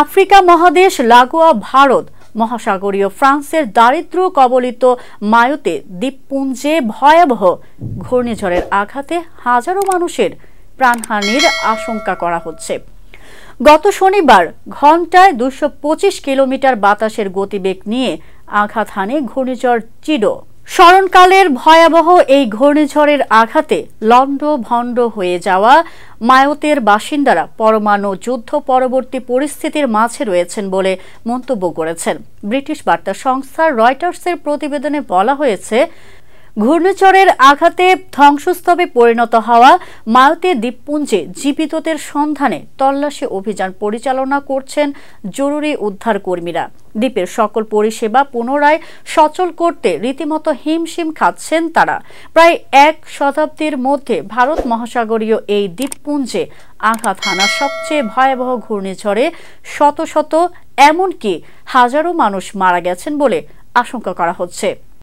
Africa মহাদেশ লাগোয়া ভারত মহাসাগরীয় ফ্রান্সের দারিদ্র কবলিত মায়োতে দ্বীপপুঞ্জে ভয়াবহ ঘূর্ণিঝড়ের আঘাতে হাজারো মানুষের প্রাণহানির আশঙ্কা করা হচ্ছে। গত শনিবার ঘন্টায় ২২৫ কিলোমিটার বাতাসের গতিবেগ নিয়ে আঘাত হানে ঘূর্ণিঝড় চিডো। স্মরণকালের ভয়াবহ এই ঘূর্ণিঝড়ের আঘাতে লণ্ডভণ্ড হয়ে যাওয়া মায়োতের বাসিন্দারা পরমাণু যুদ্ধ পরবর্তী পরিস্থিতির মাঝে রয়েছেন বলে মন্তব্য করেছেন। ব্রিটিশ বার্তা সংস্থা রয়টার্সের প্রতিবেদনে বলা হয়েছে, ঘূর্ণিঝড়ের আঘাতে ধ্বংসস্তূপে পরিণত হওয়া মায়োতে দ্বীপপুঞ্জে জীবিতদের সন্ধানে তল্লাশি অভিযান পরিচালনা করছেন জরুরি উদ্ধার কর্মীরা। দ্বীপের সকল পরিষেবা পুনরায় সচল করতে রীতিমতো হিমশিম খাচ্ছেন তারা। প্রায় এক শতাব্দীর মধ্যে ভারত মহাসাগরীয় এই দ্বীপপুঞ্জে আঘাত হানা সবচেয়ে ভয়াবহ ঘূর্ণিঝড়ে শত শত এমনকি হাজারো মানুষ মারা গেছেন বলে আশঙ্কা করা হচ্ছে।